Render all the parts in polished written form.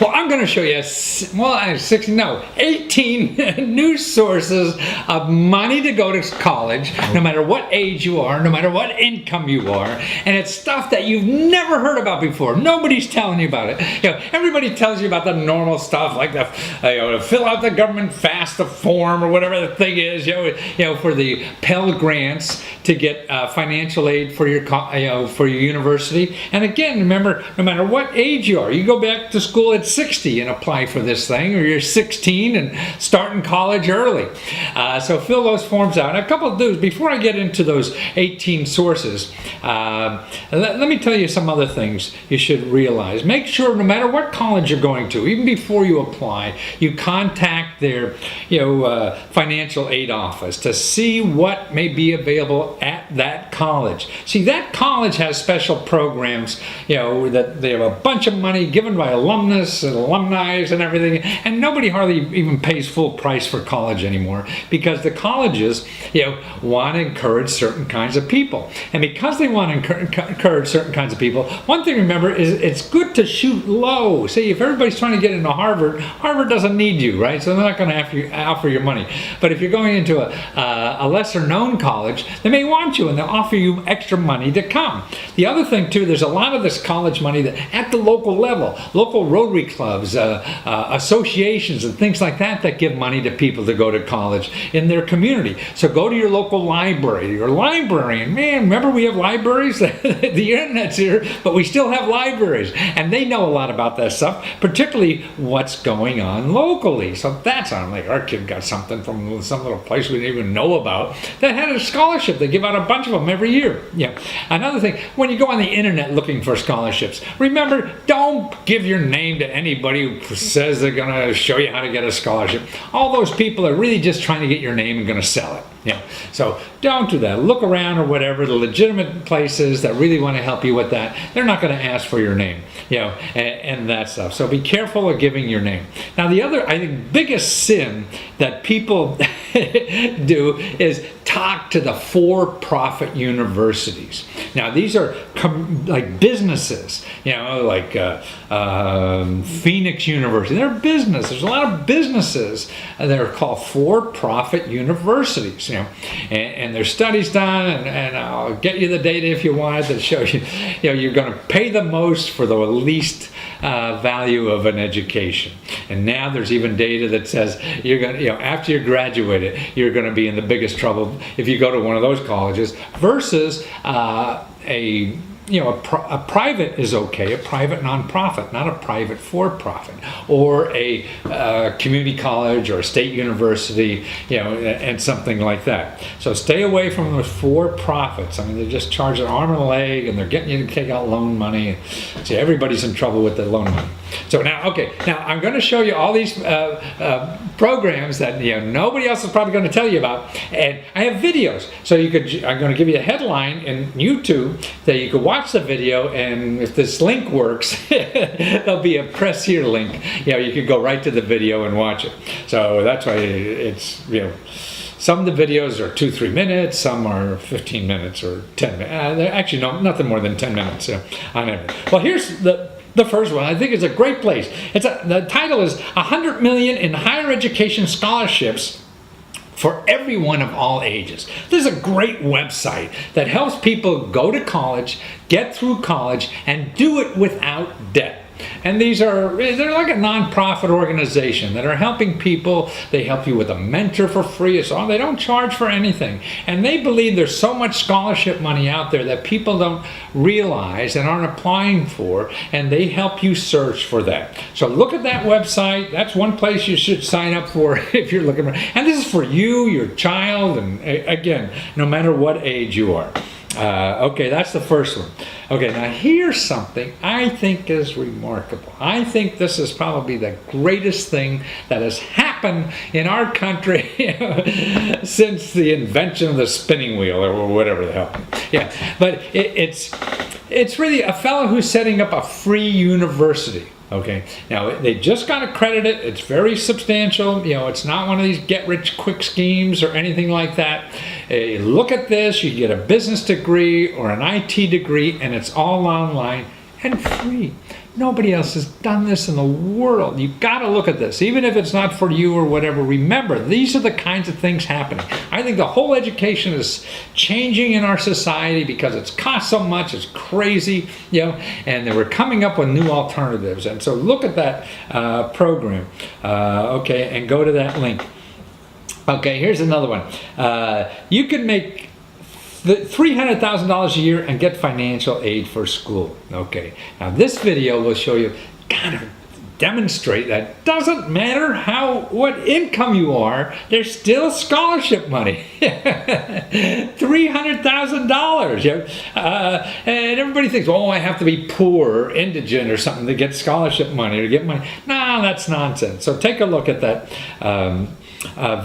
Well, I'm going to show you, 18 new sources of money to go to college, no matter what age you are, no matter what income you are. And it's stuff that you've never heard about before. Nobody's telling you about it. Everybody tells you about the normal stuff, like the fill out the government FAFSA form or whatever the thing is, for the Pell Grants to get financial aid for your university. And again, remember, no matter what age you are, you go back to school at 60 and apply for this thing, or you're 16 and starting college early. So fill those forms out. And a couple of things before I get into those 18 sources. Let me tell you some other things you should realize. Make sure no matter what college you're going to, even before you apply, you contact their financial aid office to see what may be available at that college. See, that college has special programs, that they have a bunch of money given by alumnus and alumni and everything, and nobody hardly even pays full price for college anymore, because the colleges want to encourage certain kinds of people. And because they want to encourage certain kinds of people, one thing to remember is it's good to shoot low. See, if everybody's trying to get into Harvard doesn't need you, right? So they're not going to offer your money. But if you're going into a lesser known college, they may want you and they'll offer you extra money to come. The other thing too, there's a lot of this college money that at the local level, local Rotary clubs, associations and things like that give money to people to go to college in their community. So go to your local library, your librarian. Man, remember we have libraries? The internet's here, but we still have libraries. And they know a lot about that stuff, particularly what's going on locally. So that's on, like, our kid got something from some little place we didn't even know about that had a scholarship. They give out a bunch of them every year. Another thing, when you go on the internet looking for scholarships, remember, don't give your name to anybody who says they're going to show you how to get a scholarship. All those people are really just trying to get your name and going to sell it. So don't do that. Look around, or whatever, the legitimate places that really want to help you with that. They're not going to ask for your name, and that stuff. So be careful of giving your name. Now, the other, I think, biggest sin that people do is talk to the for-profit universities. Now, these are like businesses, like Phoenix University. They're business. There's a lot of businesses that are called for-profit universities, and there's studies done, and I'll get you the data if you want that shows you, you're going to pay the most for the least value of an education. And now there's even data that says you're going to, after you graduated, you're going to be in the biggest trouble if you go to one of those colleges versus a private is okay, a private nonprofit, not a private for-profit, or a community college or a state university, and something like that. So stay away from those for-profits. I mean, they just charge an arm and a leg, and they're getting you to take out loan money. See, everybody's in trouble with the loan money. So now I'm going to show you all these programs that nobody else is probably going to tell you about, and I have videos. So I'm going to give you a headline in YouTube that you could watch the video, and if this link works, there'll be a press here link. You could go right to the video and watch it. So that's why it's some of the videos are 2-3 minutes, some are 15 minutes or 10 minutes. Actually, no, nothing more than 10 minutes on average. Well, here's the first one. I think it's a great place. The title is 100 million in higher education scholarships for everyone of all ages. This is a great website that helps people go to college, get through college, and do it without debt. And they're like a nonprofit organization that are helping people. They help you with a mentor for free. So they don't charge for anything. And they believe there's so much scholarship money out there that people don't realize and aren't applying for, and they help you search for that. So look at that website. That's one place you should sign up for if you're looking for. And this is for you, your child, and again, no matter what age you are. Okay, that's the first one. Okay, now here's something I think is remarkable. I think this is probably the greatest thing that has happened in our country since the invention of the spinning wheel, or whatever the hell. But it's really a fellow who's setting up a free university. Okay, now they just got accredited. It's very substantial. It's not one of these get-rich-quick schemes or anything like that. Look at this. You get a business degree or an IT degree, and it's all online and free. Nobody else has done this in the world. You got to look at this. Even if it's not for you or whatever, remember, these are the kinds of things happening. I think the whole education is changing in our society because it's cost so much, it's crazy, and we're coming up with new alternatives. And so look at that program, okay, and go to that link. Okay, here's another one. You can make $300,000 a year and get financial aid for school. Okay, now this video will show you, kind of demonstrate that doesn't matter what income you are, there's still scholarship money. $300,000. And everybody thinks, oh, I have to be poor or indigent or something to get scholarship money or get money. No, that's nonsense. So take a look at that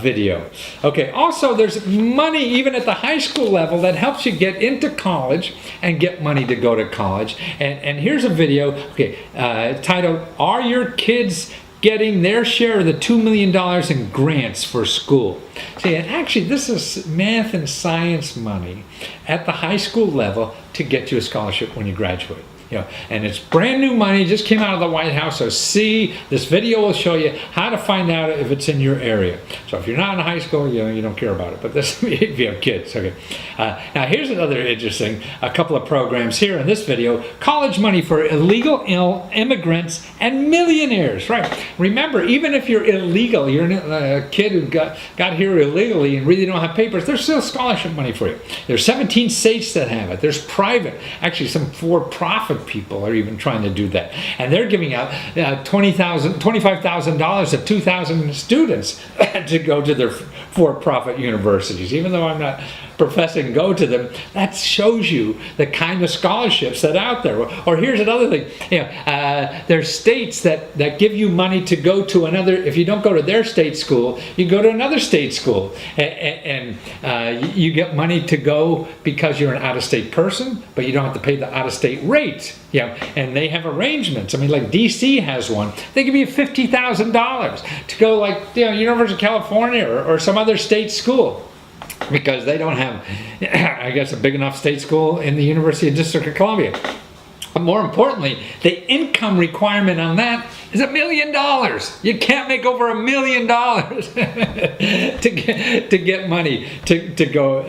video. Okay, also there's money even at the high school level that helps you get into college and get money to go to college. And here's a video, okay, titled, Are Your Kids Getting Their Share of the $2 million in Grants for School? See, and actually this is math and science money at the high school level to get you a scholarship when you graduate. And it's brand new money, just came out of the White House. So see, this video will show you how to find out if it's in your area. So if you're not in high school, you don't care about it. But this, if you have kids, okay. Now here's another interesting, a couple of programs here in this video. College money for illegal immigrants and millionaires, right? Remember, even if you're illegal, you're a kid who got here illegally and really don't have papers, there's still scholarship money for you. There's 17 states that have it. There's private, actually some for-profit people are even trying to do that, and they're giving out $25,000 to 2,000 students to go to their for-profit universities. Even though I'm not professing go to them, that shows you the kind of scholarships that are out there. Or here's another thing, there's states that give you money to go to another. If you don't go to their state school, you go to another state school, and you get money to go because you're an out-of-state person, but you don't have to pay the out-of-state rate. And they have arrangements. I mean, like DC has one. They give you $50,000 to go, like, University of California or some other state school, because they don't have, I guess, a big enough state school in the University of District of Columbia. But more importantly, the income requirement on that is $1 million. You can't make over $1 million to get money to go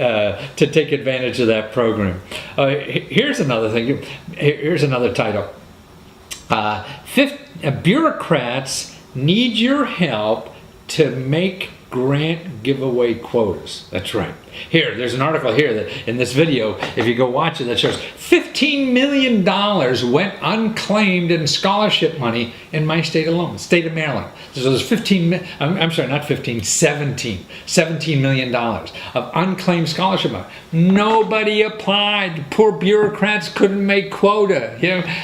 to take advantage of that program. Here's another thing. Here's another title. Bureaucrats need your help to make grant giveaway quotas. That's right. Here, there's an article here that in this video, if you go watch it, that shows $15 million went unclaimed in scholarship money in my state alone, the state of Maryland. So there's $17 million of unclaimed scholarship money. Nobody applied. Poor bureaucrats couldn't make quota.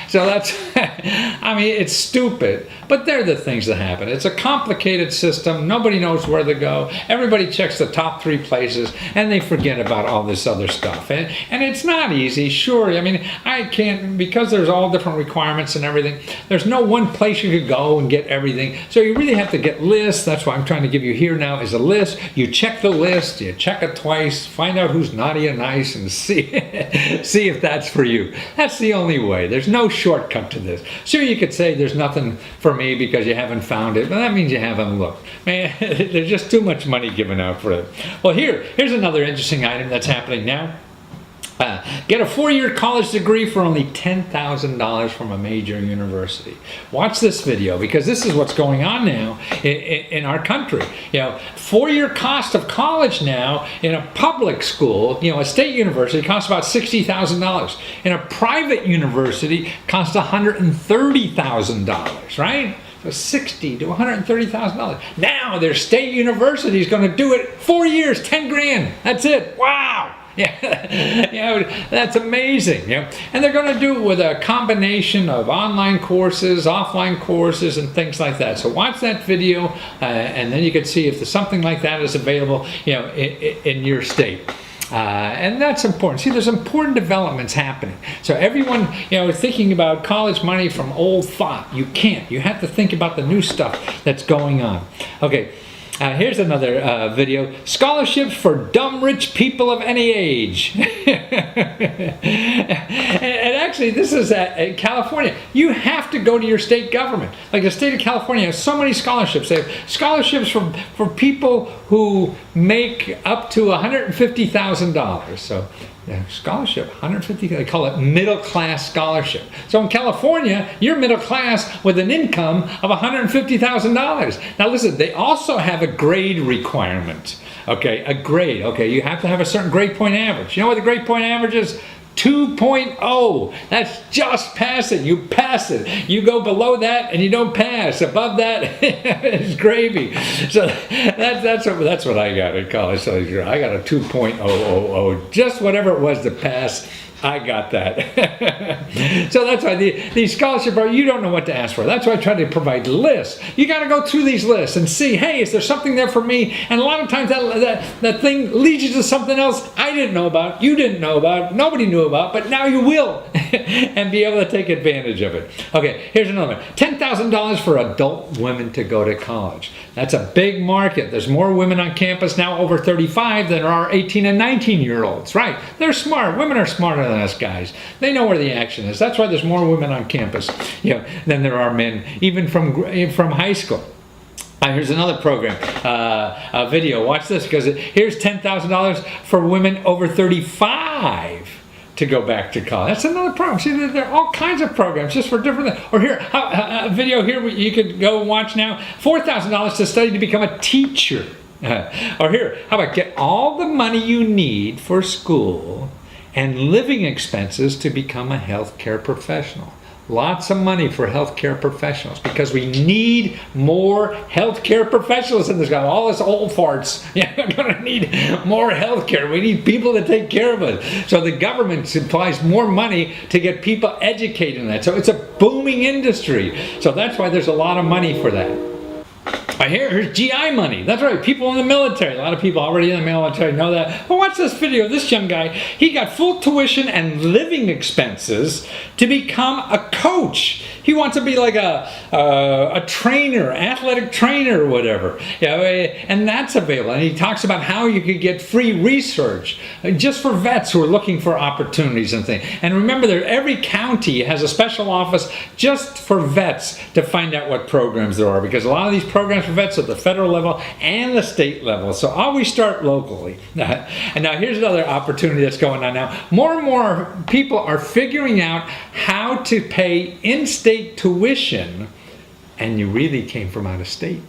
So that's, I mean, it's stupid, but they're the things that happen. It's a complicated system. Nobody knows where to go. Everybody checks the top 3 places, and they forget about all this other stuff. And it's not easy, sure. I mean, I can't, because there's all different requirements and everything, there's no one place you could go and get everything. So you really have to get lists. That's what I'm trying to give you here now is a list. You check the list, you check it twice, find out who's naughty and nice, and see if that's for you. That's the only way. There's no shortcut to this. Sure, you could say there's nothing for me because you haven't found it, but that means you haven't looked. Man, there's just too much money given out for it. Well, here's another interesting item that's happening now. Get a 4-year college degree for only $10,000 from a major university. Watch this video, because this is what's going on now in our country. 4-year cost of college now in a public school, a state university, costs about $60,000. In a private university, costs $130,000, right? So $60,000 to $130,000. Now their state university is going to do it 4 years, 10 grand. That's it. Wow. Yeah, that's amazing. And they're going to do it with a combination of online courses, offline courses, and things like that. So watch that video, and then you can see if there's something like that is available, in your state. And that's important. See, there's important developments happening. So everyone, is thinking about college money from old thought. You can't. You have to think about the new stuff that's going on. Okay. Here's another video. Scholarships for dumb rich people of any age. And actually, this is in California. You have to go to your state government. Like the state of California has so many scholarships. They have scholarships for people who make up to $150,000. So scholarship, 150, they call it middle class scholarship. So in California, you're middle class with an income of $150,000. Now listen, they also have a grade requirement. Okay, a grade. Okay, you have to have a certain grade point average. You know what the grade point average is? 2.0. That's just passing. You pass it. You go below that and you don't pass. Above that is gravy. So that's what I got in college. So I got a 2.000. Just whatever it was to pass. I got that. So that's why these scholarship programs, you don't know what to ask for. That's why I try to provide lists. You got to go through these lists and see, hey, is there something there for me? And a lot of times that thing leads you to something else I didn't know about, you didn't know about, nobody knew about, but now you will and be able to take advantage of it. Okay, here's another one. $10,000 for adult women to go to college. That's a big market. There's more women on campus now over 35 than there are 18 and 19-year-olds. Right, they're smart. Women are smarter than us guys. They know where the action is. That's why there's more women on campus, than there are men, even from high school. Here's another program, a video. Watch this, because here's $10,000 for women over 35 to go back to college. That's another program. See, there are all kinds of programs just for different things. Or here, a video here you could go watch now. $4,000 to study to become a teacher. Or here, how about get all the money you need for school and living expenses to become a healthcare professional. Lots of money for healthcare professionals, because we need more healthcare professionals in this country. All us old farts, we're going to need more healthcare. We need people to take care of us. So the government supplies more money to get people educated in that. So it's a booming industry. So that's why there's a lot of money for that. Here's GI money. That's right, people in the military. A lot of people already in the military know that. Well, watch this video. This young guy, he got full tuition and living expenses to become a coach. He wants to be like a trainer, athletic trainer or whatever. And that's available. And he talks about how you could get free research just for vets who are looking for opportunities and things. And remember that every county has a special office just for vets to find out what programs there are, because a lot of these programs for vets at the federal level and the state level. So always start locally. And now here's another opportunity that's going on now. More and more people are figuring out how to pay in-state tuition, and you really came from out of state.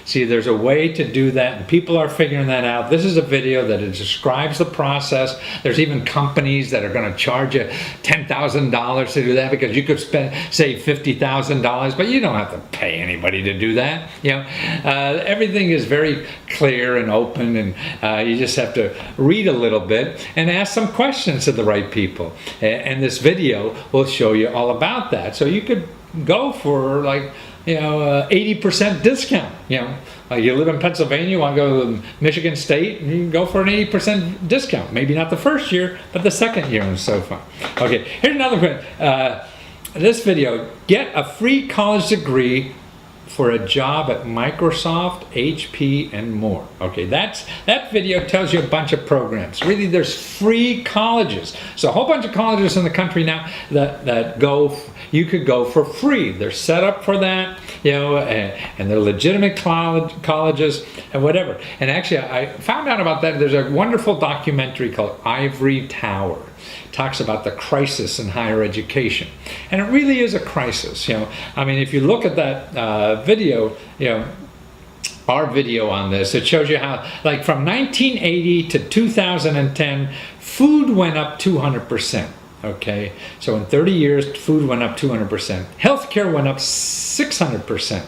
See, there's a way to do that, and people are figuring that out. This is a video that describes the process. There's even companies that are going to charge you $10,000 to do that, because you could save $50,000, but you don't have to pay anybody to do that. Everything is very clear and open, and you just have to read a little bit and ask some questions to the right people. And this video will show you all about that. So you could go for 80% discount. You live in Pennsylvania, you want to go to Michigan State, and you can go for an 80% discount. Maybe not the first year, but the second year and so far. Okay, here's another one. This video, get a free college degree for a job at Microsoft, HP, and more. Okay, that video tells you a bunch of programs. Really, there's free colleges. So a whole bunch of colleges in the country now that you could go for free. They're set up for that, and they're legitimate colleges and whatever. And actually, I found out about that. There's a wonderful documentary called Ivory Tower. It talks about the crisis in higher education, and it really is a crisis. I mean, if you look at that video, our video on this, it shows you how, like, from 1980 to 2010, food went up 200%. Okay, so in 30 years, food went up 200%. Healthcare went up 600%.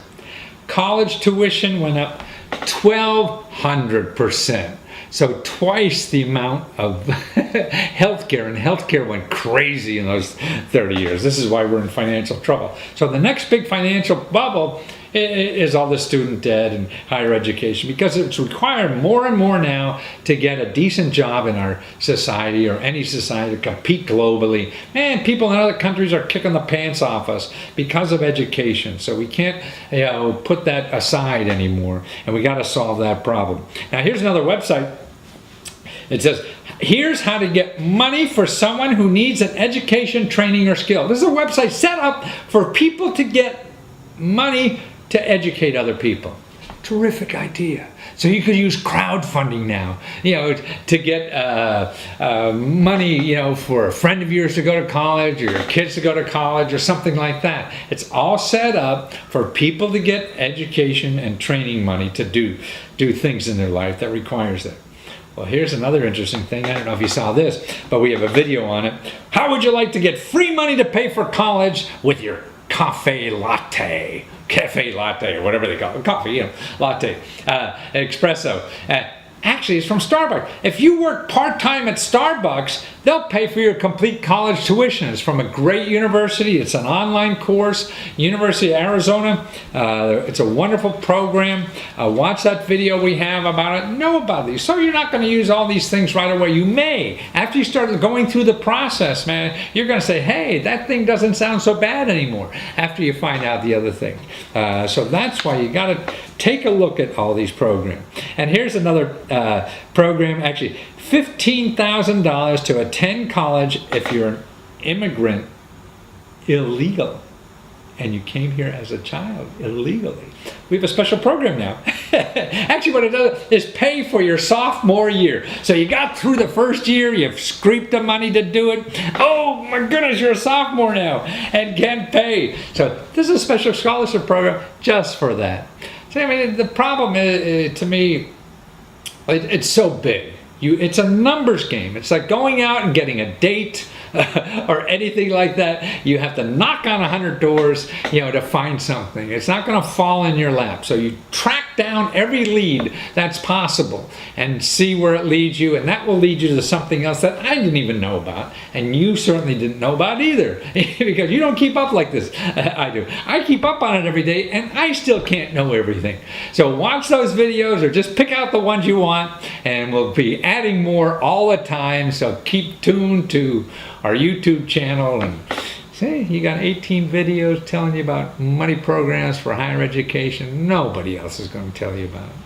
College tuition went up 1,200%. So twice the amount of healthcare, and healthcare went crazy in those 30 years. This is why we're in financial trouble. So the next big financial bubble is all the student debt and higher education, because it's required more and more now to get a decent job in our society, or any society, to compete globally. Man, people in other countries are kicking the pants off us because of education. So we can't, put that aside anymore, and we got to solve that problem. Now here's another website. It says, here's how to get money for someone who needs an education, training, or skill. This is a website set up for people to get money to educate other people. Terrific idea. So you could use crowdfunding now, to get money, for a friend of yours to go to college, or your kids to go to college, or something like that. It's all set up for people to get education and training money to do things in their life that requires it. Well, here's another interesting thing. I don't know if you saw this, but we have a video on it. How would you like to get free money to pay for college with your cafe latte, or whatever they call it, coffee, latte, espresso. Actually, it's from Starbucks. If you work part-time at Starbucks, they'll pay for your complete college tuition. It's from a great university. It's an online course, University of Arizona. It's a wonderful program. Watch that video we have about it. Know about these. So you're not going to use all these things right away. You may. After you start going through the process, man, you're going to say, hey, that thing doesn't sound so bad anymore, after you find out the other thing. So that's why you got to take a look at all these programs. And here's another program, actually, $15,000 to attend college if you're an immigrant illegal and you came here as a child illegally. We have a special program now. Actually, what it does is pay for your sophomore year. So you got through the first year, you've scraped the money to do it. Oh my goodness, you're a sophomore now and can pay. So this is a special scholarship program just for that. So I mean, the problem is, to me, it's so big. It's a numbers game. It's like going out and getting a date or anything like that. You have to knock on 100 doors, to find something. It's not going to fall in your lap. So you track down every lead that's possible and see where it leads you, and that will lead you to something else that I didn't even know about, and you certainly didn't know about either, because you don't keep up like this. I do. I keep up on it every day, and I still can't know everything. So watch those videos, or just pick out the ones you want, and we'll be adding more all the time. So keep tuned to our YouTube channel, and see, you got 18 videos telling you about money programs for higher education. Nobody else is going to tell you about it.